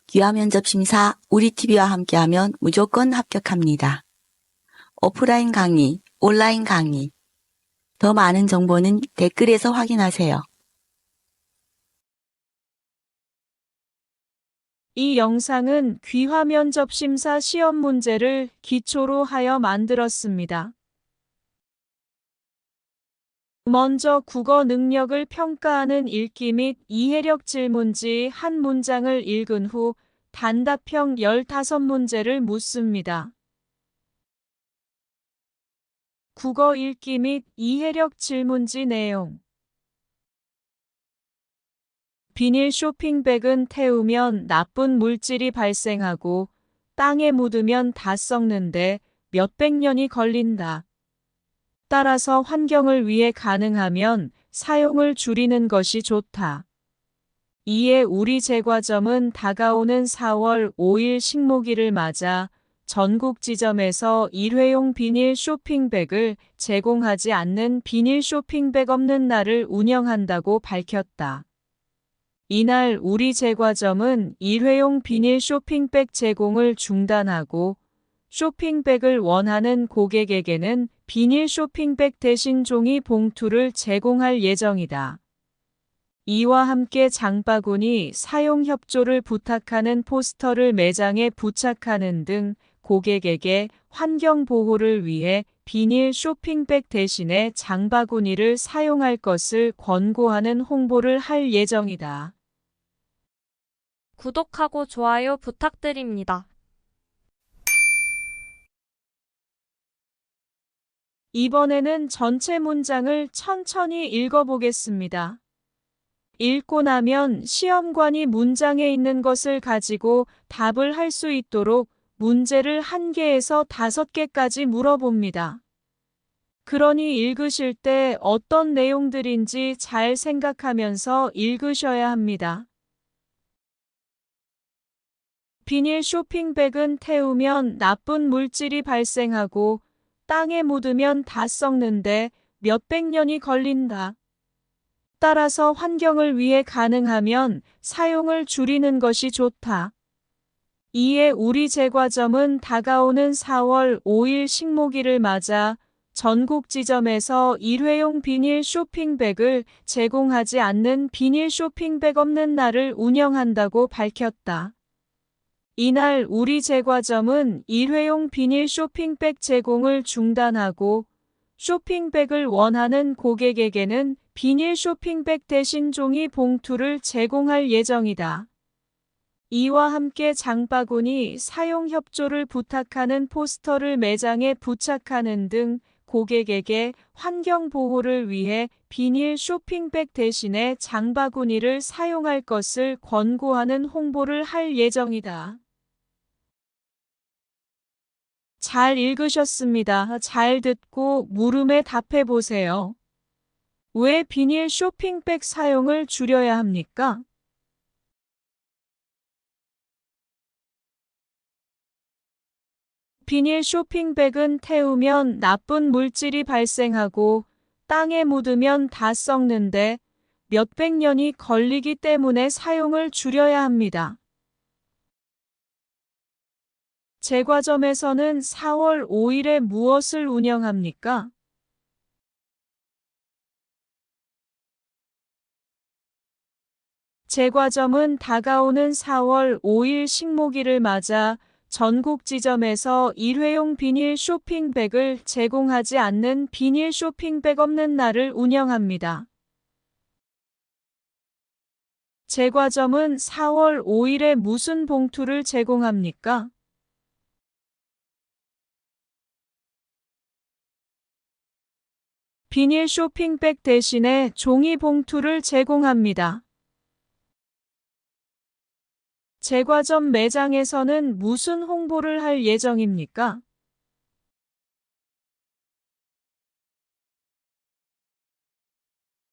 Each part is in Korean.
귀화 면접 심사 우리TV와 함께하면 무조건 합격합니다. 오프라인 강의, 온라인 강의. 더 많은 정보는 댓글에서 확인하세요. 이 영상은 귀화 면접 심사 시험 문제를 기초로 하여 만들었습니다. 먼저 국어 능력을 평가하는 읽기 및 이해력 질문지 한 문장을 읽은 후 단답형 15문제를 묻습니다. 국어 읽기 및 이해력 질문지 내용. 비닐 쇼핑백은 태우면 나쁜 물질이 발생하고 땅에 묻으면 다 썩는데 몇백 년이 걸린다. 따라서 환경을 위해 가능하면 사용을 줄이는 것이 좋다. 이에 우리 제과점은 다가오는 4월 5일 식목일을 맞아 전국 지점에서 일회용 비닐 쇼핑백을 제공하지 않는 비닐 쇼핑백 없는 날을 운영한다고 밝혔다. 이날 우리 제과점은 일회용 비닐 쇼핑백 제공을 중단하고 쇼핑백을 원하는 고객에게는 비닐 쇼핑백 대신 종이 봉투를 제공할 예정이다. 이와 함께 장바구니 사용 협조를 부탁하는 포스터를 매장에 부착하는 등 고객에게 환경 보호를 위해 비닐 쇼핑백 대신에 장바구니를 사용할 것을 권고하는 홍보를 할 예정이다. 구독하고 좋아요 부탁드립니다. 이번에는 전체 문장을 천천히 읽어보겠습니다. 읽고 나면 시험관이 문장에 있는 것을 가지고 답을 할 수 있도록 문제를 1개에서 5개까지 물어봅니다. 그러니 읽으실 때 어떤 내용들인지 잘 생각하면서 읽으셔야 합니다. 비닐 쇼핑백은 태우면 나쁜 물질이 발생하고 땅에 묻으면 다 썩는데 몇백 년이 걸린다. 따라서 환경을 위해 가능하면 사용을 줄이는 것이 좋다. 이에 우리 제과점은 다가오는 4월 5일 식목일을 맞아 전국 지점에서 일회용 비닐 쇼핑백을 제공하지 않는 비닐 쇼핑백 없는 날을 운영한다고 밝혔다. 이날 우리 제과점은 일회용 비닐 쇼핑백 제공을 중단하고 쇼핑백을 원하는 고객에게는 비닐 쇼핑백 대신 종이 봉투를 제공할 예정이다. 이와 함께 장바구니 사용 협조를 부탁하는 포스터를 매장에 부착하는 등 고객에게 환경 보호를 위해 비닐 쇼핑백 대신에 장바구니를 사용할 것을 권고하는 홍보를 할 예정이다. 잘 읽으셨습니다. 잘 듣고 물음에 답해 보세요. 왜 비닐 쇼핑백 사용을 줄여야 합니까? 비닐 쇼핑백은 태우면 나쁜 물질이 발생하고 땅에 묻으면 다 썩는데 몇백 년이 걸리기 때문에 사용을 줄여야 합니다. 제과점에서는 4월 5일에 무엇을 운영합니까? 제과점은 다가오는 4월 5일 식목일을 맞아 전국 지점에서 일회용 비닐 쇼핑백을 제공하지 않는 비닐 쇼핑백 없는 날을 운영합니다. 제과점은 4월 5일에 무슨 봉투를 제공합니까? 비닐 쇼핑백 대신에 종이 봉투를 제공합니다. 제과점 매장에서는 무슨 홍보를 할 예정입니까?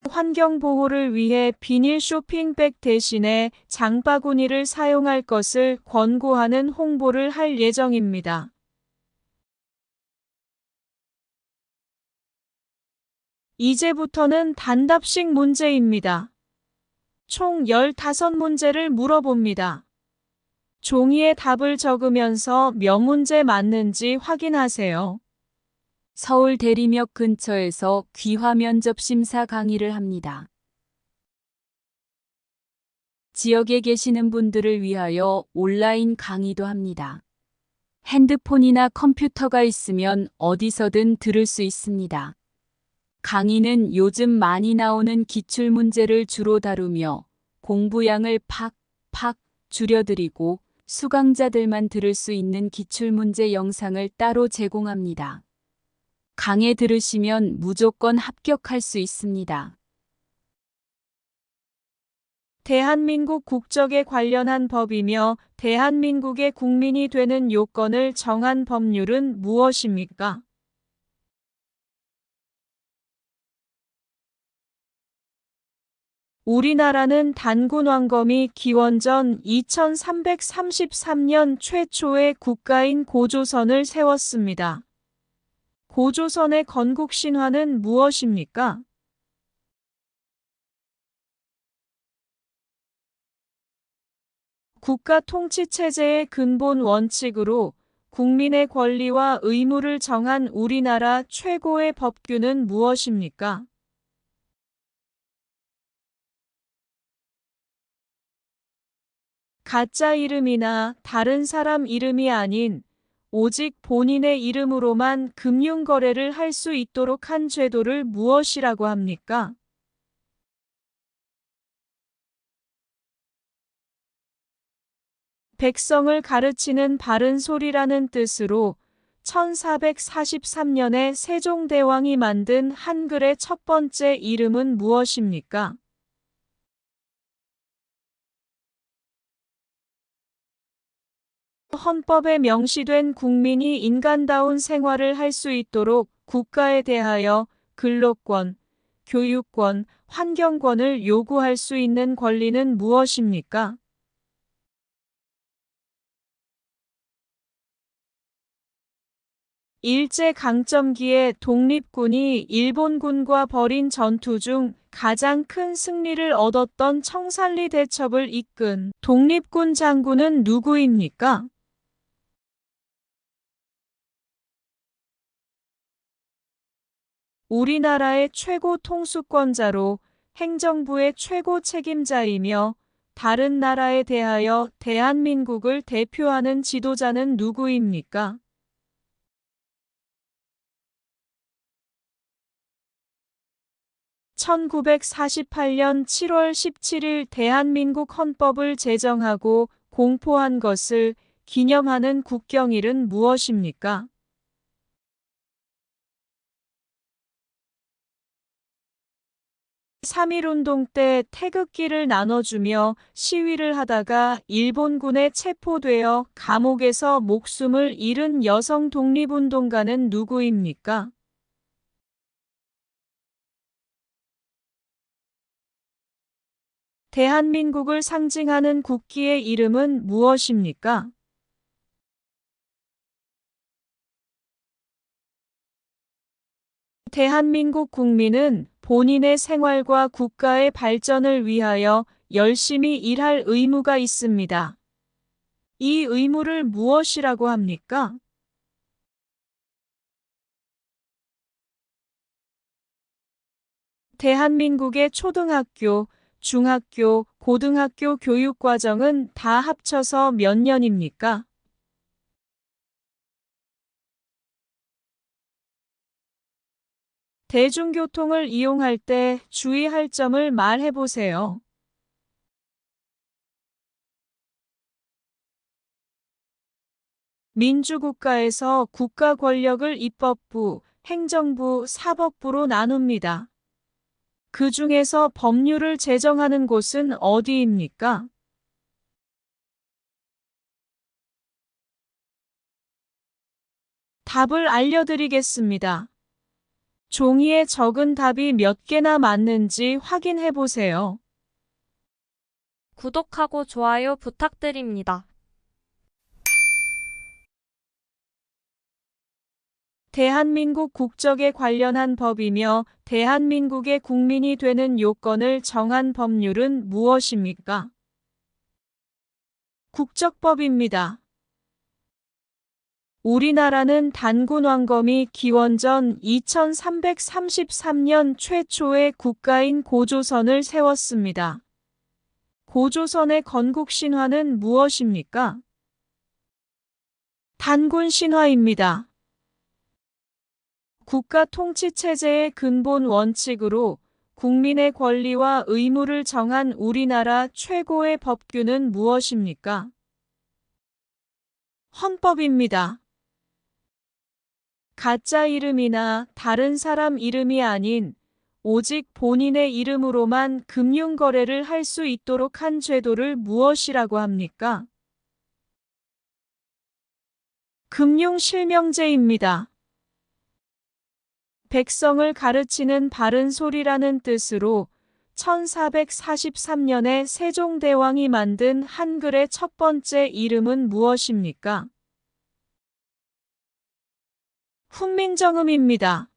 환경 보호를 위해 비닐 쇼핑백 대신에 장바구니를 사용할 것을 권고하는 홍보를 할 예정입니다. 이제부터는 단답식 문제입니다. 총 15문제를 물어봅니다. 종이에 답을 적으면서 몇 문제 맞는지 확인하세요. 서울 대리역 근처에서 귀화 면접 심사 강의를 합니다. 지역에 계시는 분들을 위하여 온라인 강의도 합니다. 핸드폰이나 컴퓨터가 있으면 어디서든 들을 수 있습니다. 강의는 요즘 많이 나오는 기출문제를 주로 다루며 공부량을 팍팍 줄여드리고 수강자들만 들을 수 있는 기출문제 영상을 따로 제공합니다. 강의 들으시면 무조건 합격할 수 있습니다. 대한민국 국적에 관련한 법이며 대한민국의 국민이 되는 요건을 정한 법률은 무엇입니까? 우리나라는 단군 왕검이 기원전 2333년 최초의 국가인 고조선을 세웠습니다. 고조선의 건국 신화는 무엇입니까? 국가 통치 체제의 근본 원칙으로 국민의 권리와 의무를 정한 우리나라 최고의 법규는 무엇입니까? 가짜 이름이나 다른 사람 이름이 아닌 오직 본인의 이름으로만 금융거래를 할 수 있도록 한 제도를 무엇이라고 합니까? 백성을 가르치는 바른 소리라는 뜻으로 1443년에 세종대왕이 만든 한글의 첫 번째 이름은 무엇입니까? 헌법에 명시된 국민이 인간다운 생활을 할 수 있도록 국가에 대하여 근로권, 교육권, 환경권을 요구할 수 있는 권리는 무엇입니까? 일제강점기에 독립군이 일본군과 벌인 전투 중 가장 큰 승리를 얻었던 청산리 대첩을 이끈 독립군 장군은 누구입니까? 우리나라의 최고 통수권자로 행정부의 최고 책임자이며 다른 나라에 대하여 대한민국을 대표하는 지도자는 누구입니까? (1948년 7월 17일) 대한민국 헌법을 제정하고 공포한 것을 기념하는 국경일은 무엇입니까? (3.1운동) 때 태극기를 나눠주며 시위를 하다가 일본군에 체포되어 감옥에서 목숨을 잃은 여성 독립운동가는 누구입니까? 대한민국을 상징하는 국기의 이름은 무엇입니까? 대한민국 국민은 본인의 생활과 국가의 발전을 위하여 열심히 일할 의무가 있습니다. 이 의무를 무엇이라고 합니까? 대한민국의 초등학교, 중학교, 고등학교 교육과정은 다 합쳐서 몇 년입니까? 대중교통을 이용할 때 주의할 점을 말해보세요. 민주국가에서 국가 권력을 입법부, 행정부, 사법부로 나눕니다. 그 중에서 법률을 제정하는 곳은 어디입니까? 답을 알려드리겠습니다. 종이에 적은 답이 몇 개나 맞는지 확인해 보세요. 구독하고 좋아요 부탁드립니다. 대한민국 국적에 관련한 법이며 대한민국의 국민이 되는 요건을 정한 법률은 무엇입니까? 국적법입니다. 우리나라는 단군 왕검이 기원전 2333년 최초의 국가인 고조선을 세웠습니다. 고조선의 건국 신화는 무엇입니까? 단군 신화입니다. 국가 통치 체제의 근본 원칙으로 국민의 권리와 의무를 정한 우리나라 최고의 법규는 무엇입니까? 헌법입니다. 가짜 이름이나 다른 사람 이름이 아닌 오직 본인의 이름으로만 금융거래를 할 수 있도록 한 제도를 무엇이라고 합니까? 금융실명제입니다. 백성을 가르치는 바른 소리라는 뜻으로 1443년에 세종대왕이 만든 한글의 첫 번째 이름은 무엇입니까? 훈민정음입니다.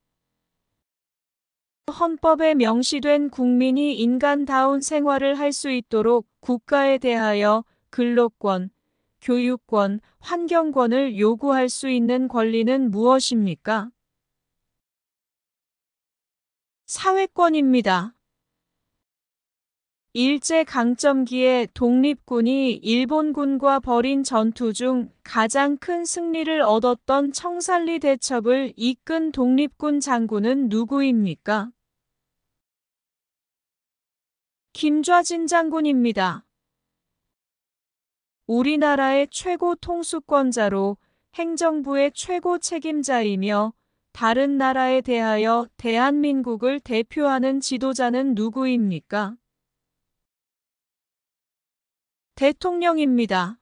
헌법에 명시된 국민이 인간다운 생활을 할 수 있도록 국가에 대하여 근로권, 교육권, 환경권을 요구할 수 있는 권리는 무엇입니까? 사회권입니다. 일제강점기에 독립군이 일본군과 벌인 전투 중 가장 큰 승리를 얻었던 청산리 대첩을 이끈 독립군 장군은 누구입니까? 김좌진 장군입니다. 우리나라의 최고 통수권자로 행정부의 최고 책임자이며 다른 나라에 대하여 대한민국을 대표하는 지도자는 누구입니까? 대통령입니다.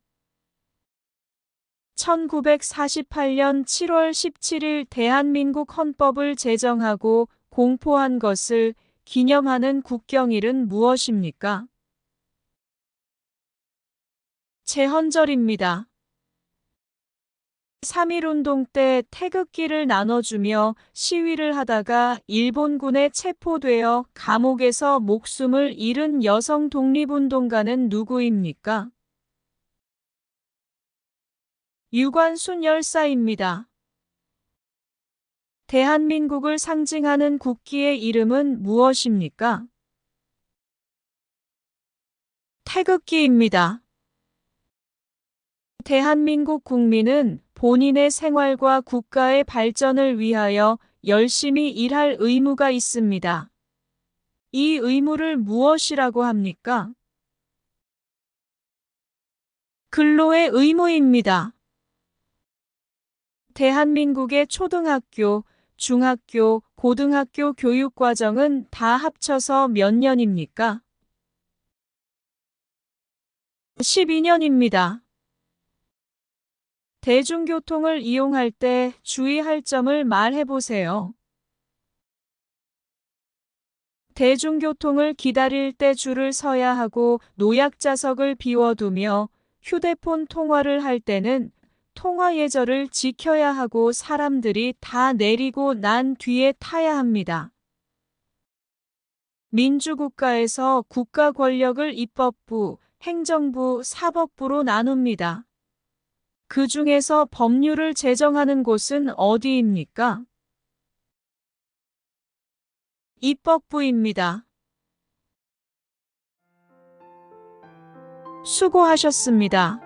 1948년 7월 17일 대한민국 헌법을 제정하고 공포한 것을 기념하는 국경일은 무엇입니까? 제헌절입니다. 3.1운동 때 태극기를 나눠주며 시위를 하다가 일본군에 체포되어 감옥에서 목숨을 잃은 여성 독립운동가는 누구입니까? 유관순 열사입니다. 대한민국을 상징하는 국기의 이름은 무엇입니까? 태극기입니다. 대한민국 국민은 본인의 생활과 국가의 발전을 위하여 열심히 일할 의무가 있습니다. 이 의무를 무엇이라고 합니까? 근로의 의무입니다. 대한민국의 초등학교, 중학교, 고등학교 교육과정은 다 합쳐서 몇 년입니까? 12년입니다. 대중교통을 이용할 때 주의할 점을 말해보세요. 대중교통을 기다릴 때 줄을 서야 하고 노약자석을 비워두며 휴대폰 통화를 할 때는 통화 예절을 지켜야 하고 사람들이 다 내리고 난 뒤에 타야 합니다. 민주국가에서 국가 권력을 입법부, 행정부, 사법부로 나눕니다. 그 중에서 법률을 제정하는 곳은 어디입니까? 입법부입니다. 수고하셨습니다.